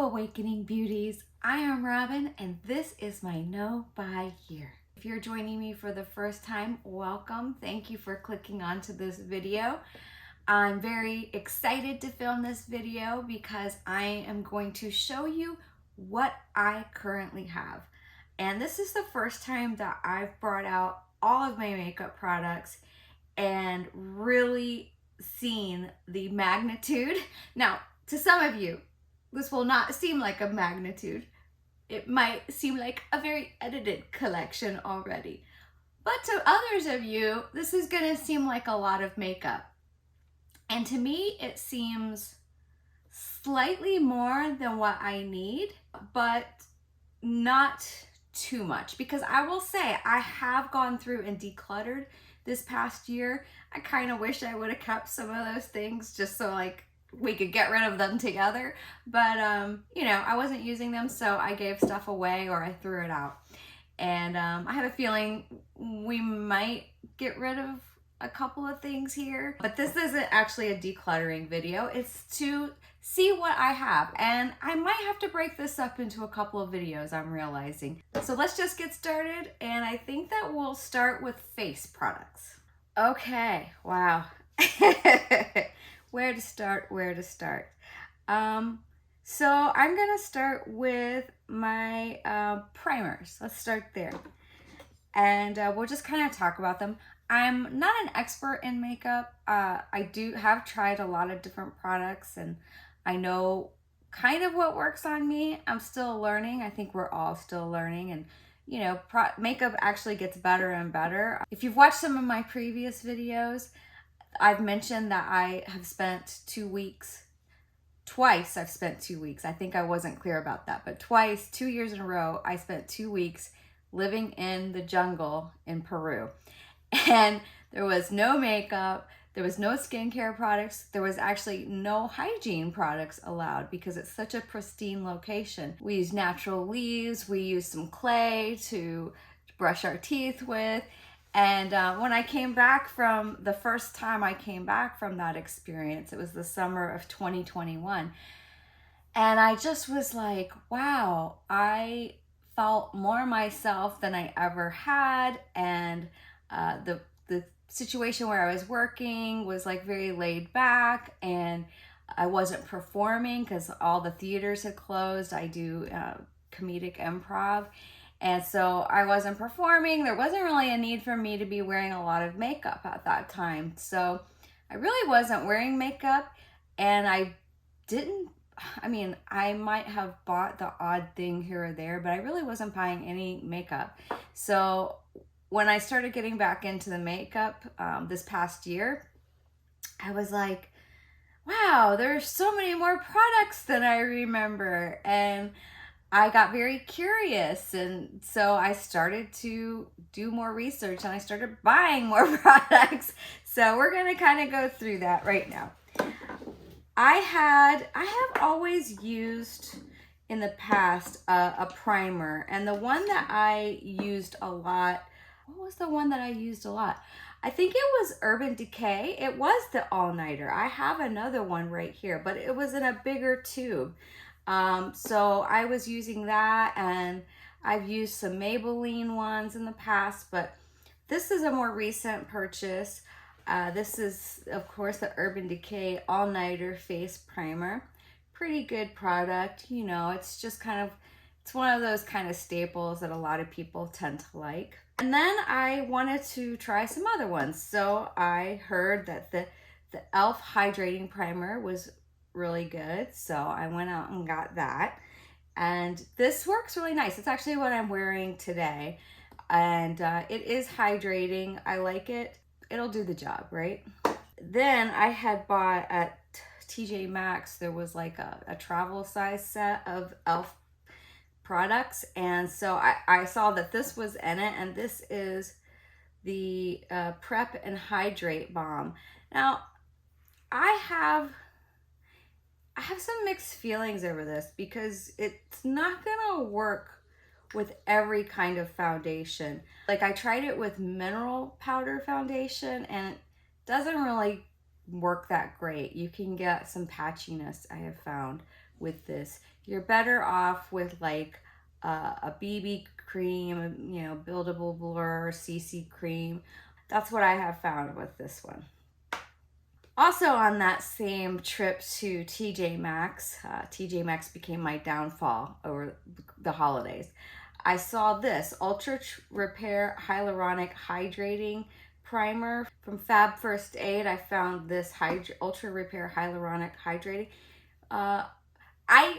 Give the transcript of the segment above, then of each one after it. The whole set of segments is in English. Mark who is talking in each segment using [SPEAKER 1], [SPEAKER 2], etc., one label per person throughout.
[SPEAKER 1] Awakening Beauties. I am Robin and this is my no buy year. If you're joining me for the first time, welcome. Thank you for clicking onto this video. I'm very excited to film this video because I am going to show you what I currently have. And this is the first time that I've brought out all of my makeup products and really seen the magnitude. Now, to some of you, this will not seem like a magnitude. It might seem like a very edited collection already. But to others of you, this is gonna seem like a lot of makeup. And to me, it seems slightly more than what I need, but not too much. Because I will say, I have gone through and decluttered this past year. I kind of wish I would have kept some of those things just so like we could get rid of them together, but you know, I wasn't using them, so I gave stuff away or I threw it out. And I have a feeling we might get rid of a couple of things here, but this isn't actually a decluttering video. It's to see what I have, and I might have to break this up into a couple of videos, I'm realizing. So let's just get started, and I think that we'll start with face products. Okay, wow. Where to start? So I'm gonna start with my primers. Let's start there. And we'll just kind of talk about them. I'm not an expert in makeup. I do have tried a lot of different products and I know kind of what works on me. I'm still learning. I think we're all still learning, and you know, makeup actually gets better and better. If you've watched some of my previous videos, I've mentioned that I have spent 2 weeks, twice I've spent 2 weeks. I think I wasn't clear about that, but twice, 2 years in a row, I spent 2 weeks living in the jungle in Peru. And there was no makeup, there was no skincare products, there was actually no hygiene products allowed because it's such a pristine location. We use natural leaves, we use some clay to brush our teeth with. And when I came back from the first time I came back from that experience, it was the summer of 2021. And I just was like, wow, I felt more myself than I ever had. And the situation where I was working was like very laid back, and I wasn't performing because all the theaters had closed. I do comedic improv. And so I wasn't performing. There wasn't really a need for me to be wearing a lot of makeup at that time. So I really wasn't wearing makeup, and I might have bought the odd thing here or there, but I really wasn't buying any makeup. So when I started getting back into the makeup this past year, I was like, wow, there's so many more products than I remember. And I got very curious, and so I started to do more research and I started buying more products. So we're gonna kind of go through that right now. I have always used in the past a primer, and the one that I used a lot, what was the one that I used a lot? I think it was Urban Decay. It was the all-nighter. I have another one right here, but it was in a bigger tube. So I was using that, and I've used some Maybelline ones in the past, but this is a more recent purchase. This is, of course, the Urban Decay All-Nighter Face Primer. Pretty good product. You know, it's just kind of, it's one of those kind of staples that a lot of people tend to like. And then I wanted to try some other ones. So I heard that the e.l.f. Hydrating Primer was really good, so I went out and got that, and this works really nice. It's actually what I'm wearing today, and it is hydrating. I like it. It'll do the job, right? Then I had bought at TJ Maxx, there was like a travel size set of e.l.f. products, and so I saw that this was in it, and this is the Prep and Hydrate Balm. Now, I have some mixed feelings over this because it's not gonna work with every kind of foundation. Like, I tried it with mineral powder foundation and it doesn't really work that great. You can get some patchiness, I have found, with this. You're better off with like a BB cream, you know, buildable blur, CC cream. That's what I have found with this one. Also on that same trip to TJ Maxx, TJ Maxx became my downfall over the holidays. I saw this Ultra Repair Hyaluronic Hydrating Primer from Fab First Aid. I found this Ultra Repair Hyaluronic Hydrating. I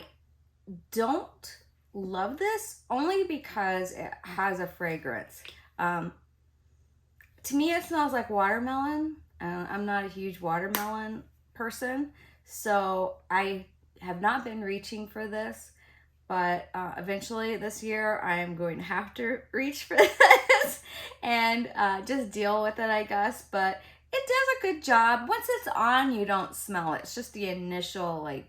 [SPEAKER 1] don't love this only because it has a fragrance. To me, it smells like watermelon. I'm not a huge watermelon person, so I have not been reaching for this, but eventually this year I am going to have to reach for this and just deal with it, I guess. But it does a good job. Once it's on, you don't smell it. It's just the initial like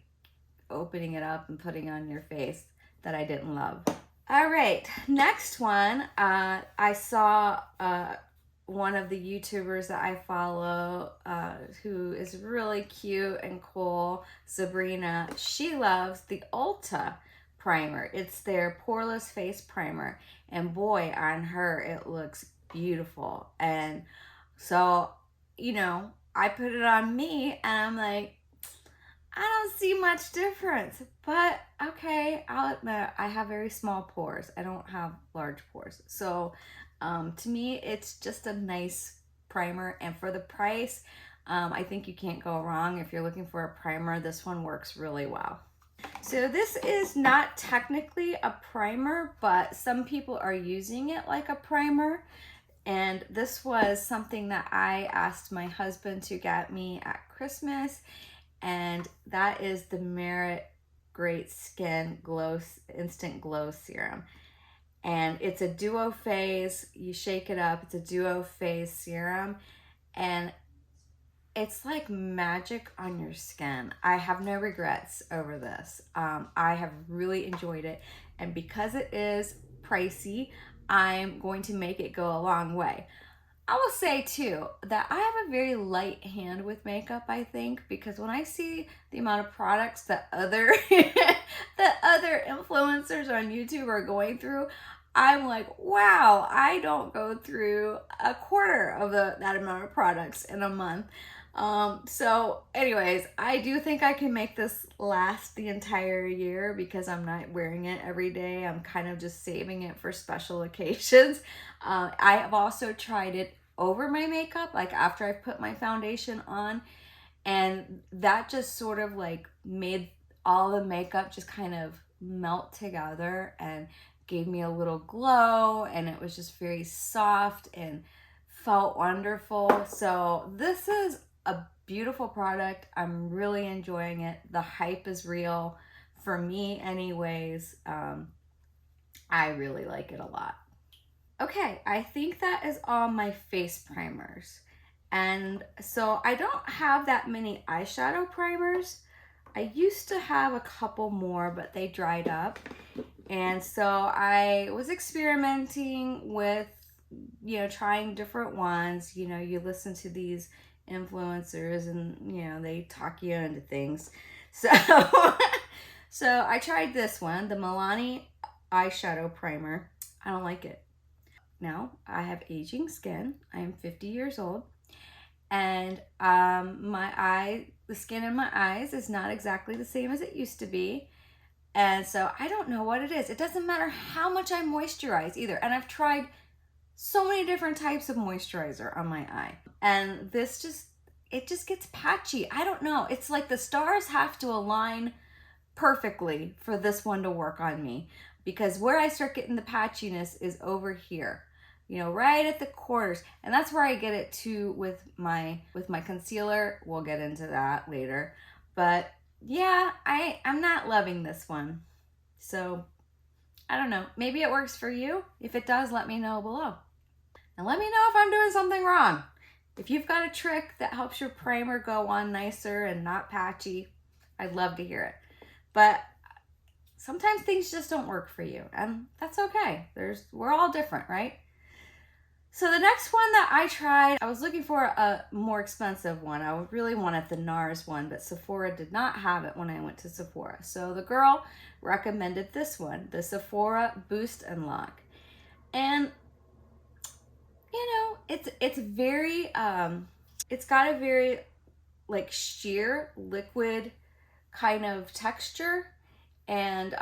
[SPEAKER 1] opening it up and putting it on your face that I didn't love. All right, next one. I saw one of the YouTubers that I follow who is really cute and cool, Sabrina. She loves the Ulta primer. It's their Poreless face primer, and boy, on her it looks beautiful. And so, you know, I put it on me and I'm like, I don't see much difference, but okay, I'll admit I have very small pores. I don't have large pores. So to me, it's just a nice primer, and for the price, I think you can't go wrong. If you're looking for a primer, this one works really well. So this is not technically a primer, but some people are using it like a primer. And this was something that I asked my husband to get me at Christmas, and that is the Merit Great Skin Glow Instant Glow Serum. And it's a duo phase. You shake it up. It's a duo phase serum, and it's like magic on your skin. I have no regrets over this. I have really enjoyed it, and because it is pricey, I'm going to make it go a long way. I will say too that I have a very light hand with makeup, I think, because when I see the amount of products that other that other influencers on YouTube are going through, I'm like, wow, I don't go through a quarter of that amount of products in a month. So anyways, I do think I can make this last the entire year because I'm not wearing it every day. I'm kind of just saving it for special occasions. I have also tried it over my makeup, like after I've put my foundation on, and that just sort of like made all the makeup just kind of melt together and gave me a little glow, and it was just very soft and felt wonderful. So this is a beautiful product. I'm really enjoying it. The hype is real for me anyways. I really like it a lot. Okay, I think that is all my face primers. And so I don't have that many eyeshadow primers. I used to have a couple more, but they dried up. And so I was experimenting with, you know, trying different ones. You know, you listen to these influencers and, you know, they talk you into things. So, so I tried this one, the Milani eyeshadow primer. I don't like it. Now, I have aging skin. I am 50 years old. And the skin in my eyes is not exactly the same as it used to be. And so I don't know what it is. It doesn't matter how much I moisturize either. And I've tried so many different types of moisturizer on my eye. And this it just gets patchy. I don't know. It's like the stars have to align perfectly for this one to work on me. Because where I start getting the patchiness is over here. You know, right at the corners. And that's where I get it too with my concealer. We'll get into that later. But yeah, I'm not loving this one. So I don't know. Maybe it works for you. If it does, let me know below. And let me know if I'm doing something wrong. If you've got a trick that helps your primer go on nicer and not patchy, I'd love to hear it. But sometimes things just don't work for you, and that's okay. We're all different, right? So the next one that I tried, I was looking for a more expensive one. I really wanted the NARS one, but Sephora did not have it when I went to Sephora. So the girl recommended this one, the Sephora Boost and Lock. And you know, it's very it's got a very like sheer liquid kind of texture, and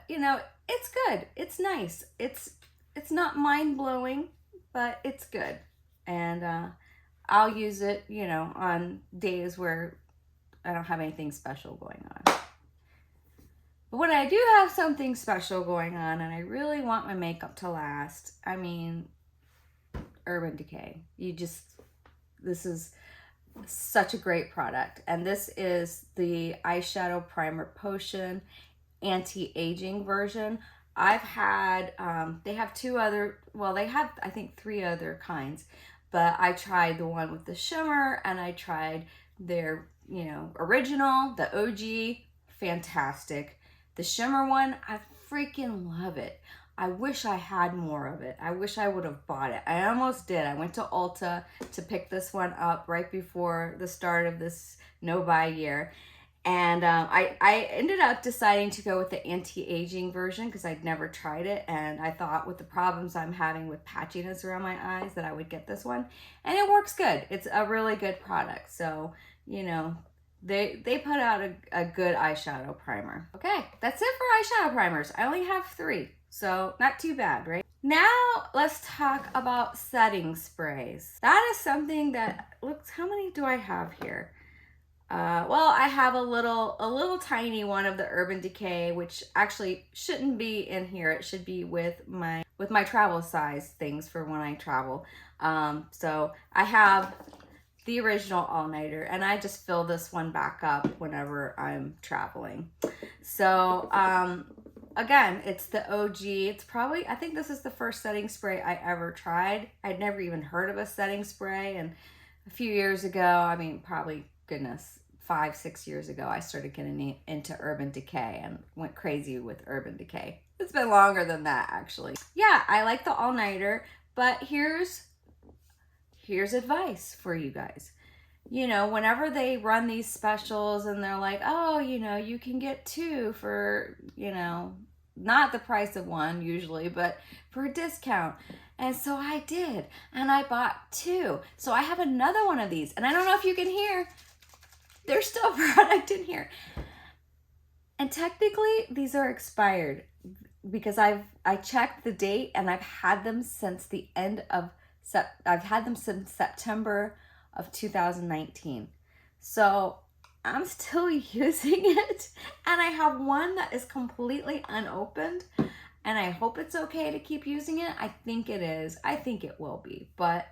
[SPEAKER 1] you know, it's good. It's nice. It's not mind-blowing, but it's good. And I'll use it, you know, on days where I don't have anything special going on. But when I do have something special going on and I really want my makeup to last, I mean, Urban Decay. This is such a great product. And this is the eyeshadow primer potion anti-aging version. I've had, they have they have, I think, 3 other kinds, but I tried the one with the shimmer, and I tried their, you know, original, the OG, fantastic. The shimmer one, I freaking love it. I wish I had more of it. I wish I would have bought it. I almost did. I went to Ulta to pick this one up right before the start of this no-buy year. And I ended up deciding to go with the anti-aging version because I'd never tried it. And I thought with the problems I'm having with patchiness around my eyes that I would get this one. And it works good. It's a really good product. So, you know, they put out a good eyeshadow primer. Okay, that's it for eyeshadow primers. I only have 3. So not too bad, right? Now let's talk about setting sprays. That is something that, looks, how many do I have here? Well, I have a little tiny one of the Urban Decay, which actually shouldn't be in here. It should be with my travel size things for when I travel. So I have the original all-nighter, and I just fill this one back up whenever I'm traveling. So again, it's the OG. It's probably, I think this is the first setting spray I ever tried. I'd never even heard of a setting spray, and a few years ago, I mean, probably, goodness, 5-6 years ago, I started getting into Urban Decay and went crazy with Urban Decay. It's been longer than that, actually. Yeah, I like the all-nighter, but here's advice for you guys. You know, whenever they run these specials and they're like, oh, you know, you can get 2 for, you know, not the price of 1 usually, but for a discount. And so I did, and I bought 2. So I have another one of these, and I don't know if you can hear, there's still product in here. And technically these are expired because I checked the date, and I've had them since the end of I've had them since September of 2019. So I'm still using it, and I have one that is completely unopened, and I hope it's okay to keep using it. I think it is. I think it will be, but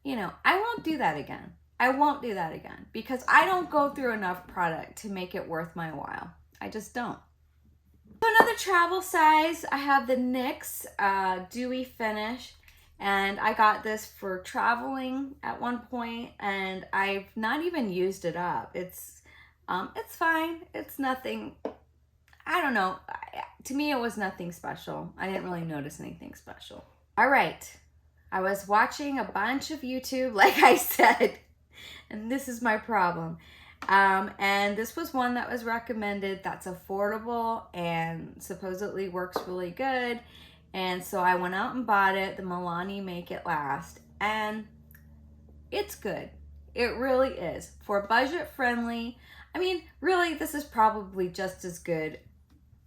[SPEAKER 1] you know, I won't do that again. I won't do that again because I don't go through enough product to make it worth my while. I just don't. So another travel size, I have the NYX Dewy Finish. And I got this for traveling at one point, and I've not even used it up. It's fine. It's nothing, I don't know. To me, it was nothing special. I didn't really notice anything special. All right. I was watching a bunch of YouTube, like I said, and this is my problem. And this was one that was recommended that's affordable and supposedly works really good. And so I went out and bought it, the Milani Make It Last, and it's good. It really is. For budget friendly, I mean, really, this is probably just as good,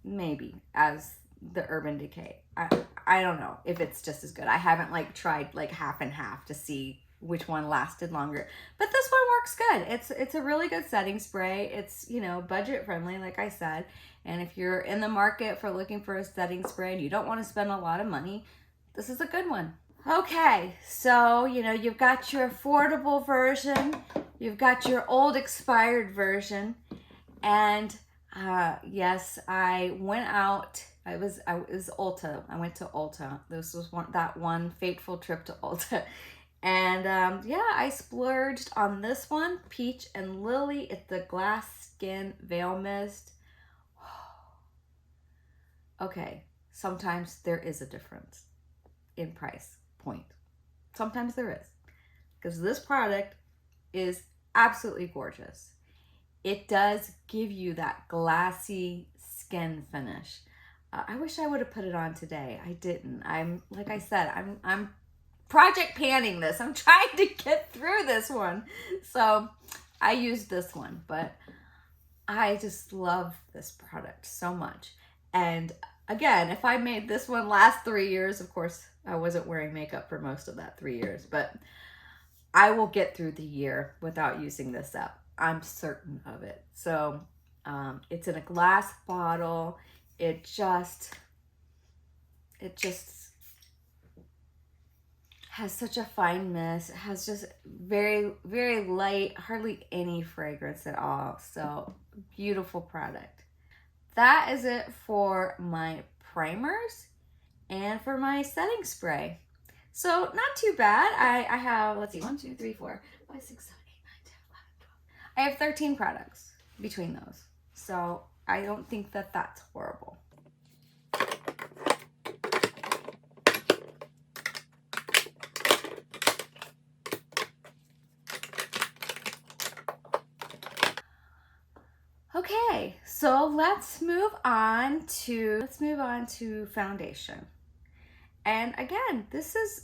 [SPEAKER 1] maybe, as the Urban Decay. I don't know if it's just as good. I haven't like tried like half and half to see which one lasted longer, but this one works good. It's a really good setting spray. It's, you know, budget friendly, like I said. And if you're in the market for looking for a setting spray and you don't want to spend a lot of money, this is a good one. Okay, so, you know, you've got your affordable version, you've got your old expired version, and yes, I went out. It was Ulta. I went to Ulta. This was that one fateful trip to Ulta. And yeah, I splurged on this one, Peach and Lily. It's the Glass Skin Veil Mist. Okay, sometimes there is a difference in price point. Sometimes there is, because this product is absolutely gorgeous. It does give you that glassy skin finish. I wish I would have put it on today. I didn't. Like I said, I'm project panning this. I'm trying to get through this one. So I used this one, but I just love this product so much. And again, if I made this one last 3 years, of course, I wasn't wearing makeup for most of that 3 years, but I will get through the year without using this up. I'm certain of it. So it's in a glass bottle. It just has such a fine mist. It has just very, very light, hardly any fragrance at all. So beautiful product. That is it for my primers and for my setting spray. So not too bad. I have, let's see, 1, 2, 3, 4, 5, 6, 7, 8, 9, 10, 11, 12. I have 13 products between those. So I don't think that that's horrible. Okay, so let's move on to foundation. And again,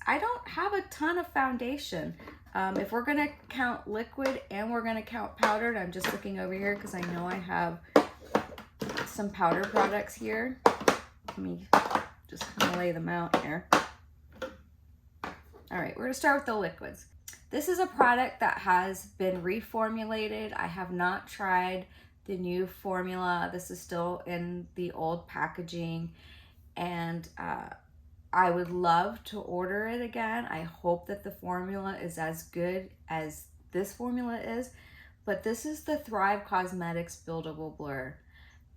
[SPEAKER 1] I don't have a ton of foundation. If we're gonna count liquid and we're gonna count powdered, I'm just looking over here because I know I have some powder products here. Let me just kind of lay them out here. All right, we're gonna start with the liquids. This is a product that has been reformulated. I have not tried the new formula. This is still in the old packaging, and I would love to order it again. I hope that the formula is as good as this formula is, but this is the Thrive Cosmetics Buildable Blur,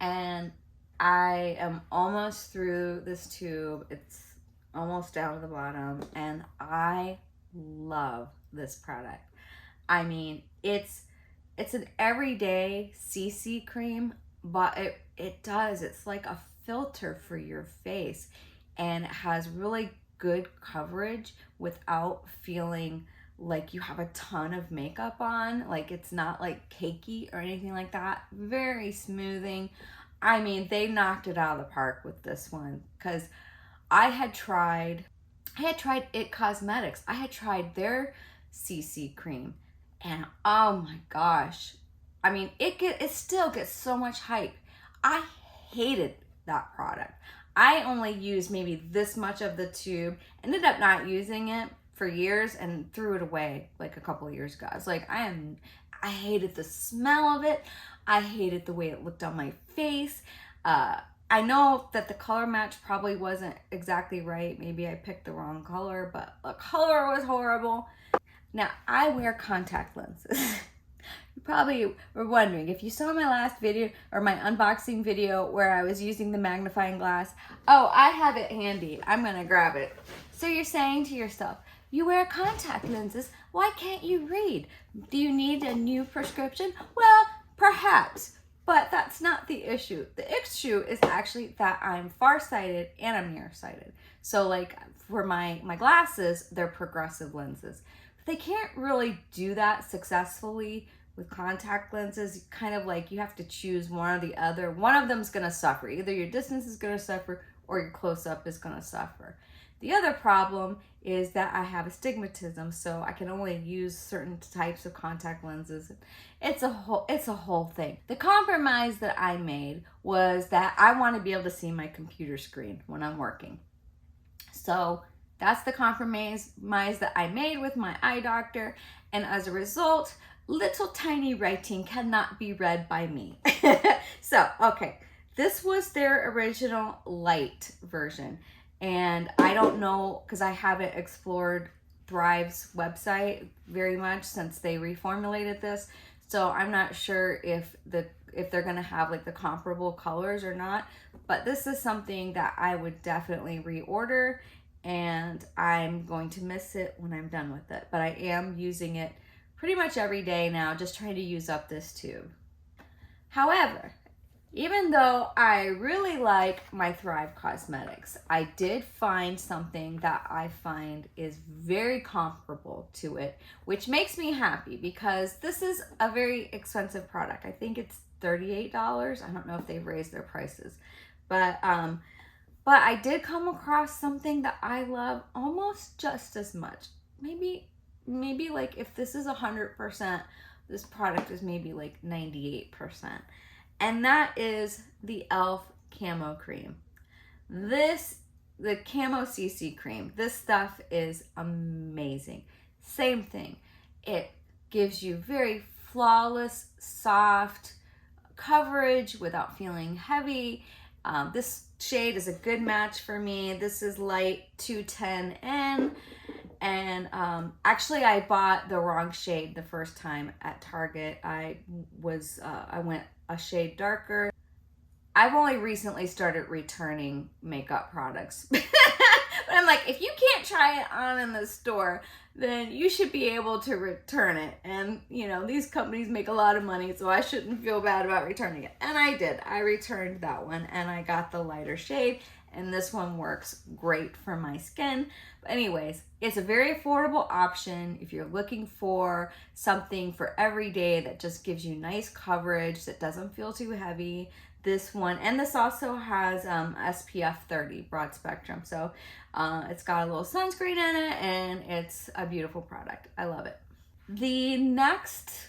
[SPEAKER 1] and I am almost through this tube. It's almost down to the bottom, and I love this product. I mean, it's an everyday CC cream, but it's like a filter for your face, and it has really good coverage without feeling like you have a ton of makeup on. Like, it's not like cakey or anything like that. Very smoothing. I mean, they knocked it out of the park with this one, because I had tried It Cosmetics. I had tried their CC cream, and oh my gosh. I mean, it still gets so much hype. I hated that product. I only used maybe this much of the tube, ended up not using it for years and threw it away like a couple of years ago. I was like, I hated the smell of it. I hated the way it looked on my face. I know that the color match probably wasn't exactly right. Maybe I picked the wrong color, but the color was horrible. Now, I wear contact lenses. You probably were wondering, if you saw my last video or my unboxing video where I was using the magnifying glass, oh, I have it handy. I'm gonna grab it. So you're saying to yourself, you wear contact lenses, why can't you read? Do you need a new prescription? Well, perhaps, but that's not the issue. The issue is actually that I'm farsighted and I'm nearsighted. So like for my glasses, they're progressive lenses. They can't really do that successfully with contact lenses. Kind of like you have to choose one or the other. One of them's gonna suffer. Either your distance is gonna suffer or your close-up is gonna suffer. The other problem is that I have astigmatism, so I can only use certain types of contact lenses. It's a whole thing. The compromise that I made was that I want to be able to see my computer screen when I'm working. So that's the compromise that I made with my eye doctor, and as a result, little tiny writing cannot be read by me. So, okay, this was their original light version, and I don't know, because I haven't explored Thrive's website very much since they reformulated this, so I'm not sure if they're gonna have like the comparable colors or not, but this is something that I would definitely reorder, and I'm going to miss it when I'm done with it. But I am using it pretty much every day now, just trying to use up this tube. However, Even though I really like my Thrive Cosmetics, I did find something that I find is very comparable to it, which makes me happy because this is a very expensive product. I think it's $38. I don't know if they've raised their prices, but I did come across something that I love almost just as much. Maybe like if this is 100%, this product is maybe like 98%. And that is the e.l.f. Camo Cream. The Camo CC Cream, this stuff is amazing. Same thing. It gives you very flawless, soft coverage without feeling heavy. This shade is a good match for me. This is light 210N. And actually I bought the wrong shade the first time at Target. I went a shade darker. I've only recently started returning makeup products. But I'm like, if you can't try it on in the store, then you should be able to return it. And you know, these companies make a lot of money, so I shouldn't feel bad about returning it. And I did. I returned that one and I got the lighter shade, and this one works great for my skin. But anyways, it's a very affordable option if you're looking for something for every day that just gives you nice coverage, that doesn't feel too heavy. This one, and this also has SPF 30 broad spectrum, so it's got a little sunscreen in it, and it's a beautiful product. I love it. The next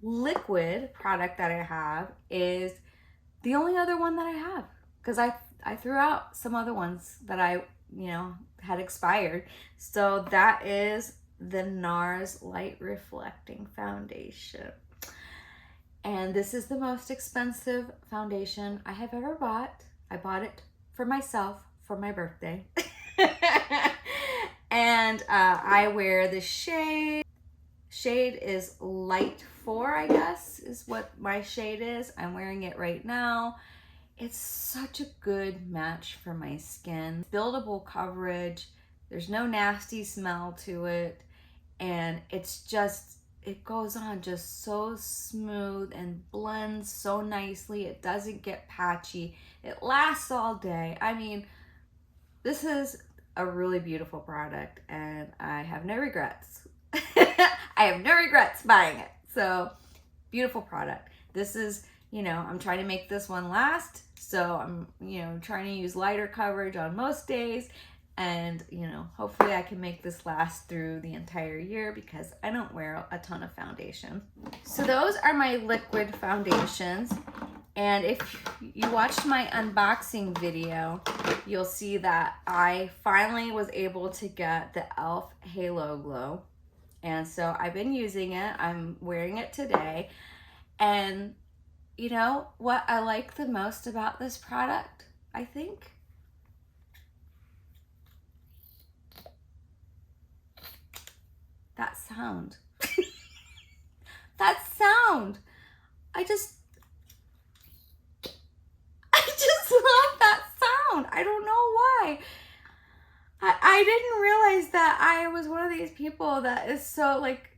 [SPEAKER 1] liquid product that I have is the only other one that I have, because I threw out some other ones that I had expired. So that is the NARS Light Reflecting Foundation. And this is the most expensive foundation I have ever bought. I bought it for myself for my birthday. And I wear the shade. Shade is light 4, I guess, is what my shade is. I'm wearing it right now. It's such a good match for my skin. Buildable coverage. There's no nasty smell to it. And it's just, it goes on just so smooth and blends so nicely. It doesn't get patchy. It lasts all day. I mean, this is a really beautiful product and I have no regrets. I have no regrets buying it. So, beautiful product. This is, I'm trying to make this one last. So I'm, trying to use lighter coverage on most days. And, hopefully I can make this last through the entire year because I don't wear a ton of foundation. So those are my liquid foundations. And if you watched my unboxing video, you'll see that I finally was able to get the e.l.f. Halo Glow. And so I've been using it. I'm wearing it today. And you know what I like the most about this product, I think? That sound. That sound. I just love that sound. I don't know why. I didn't realize that I was one of these people that is so like,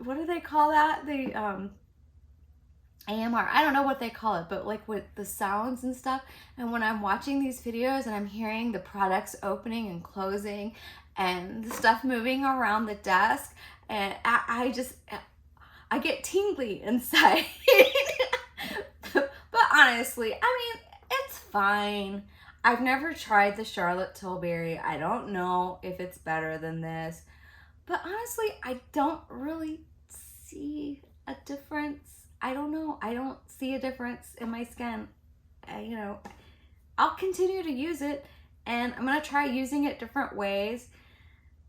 [SPEAKER 1] what do they call that? The AMR. I don't know what they call it, but like with the sounds and stuff. And when I'm watching these videos and I'm hearing the products opening and closing and the stuff moving around the desk, and I get tingly inside. But honestly, I mean, it's fine. I've never tried the Charlotte Tilbury. I don't know if it's better than this. But honestly, I don't really see a difference. I don't know. I don't see a difference in my skin. I'll continue to use it, and I'm going to try using it different ways.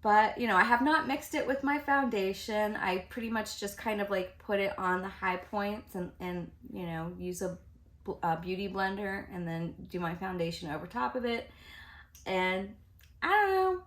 [SPEAKER 1] But, I have not mixed it with my foundation. I pretty much just kind of like put it on the high points and use a beauty blender and then do my foundation over top of it. And I don't know.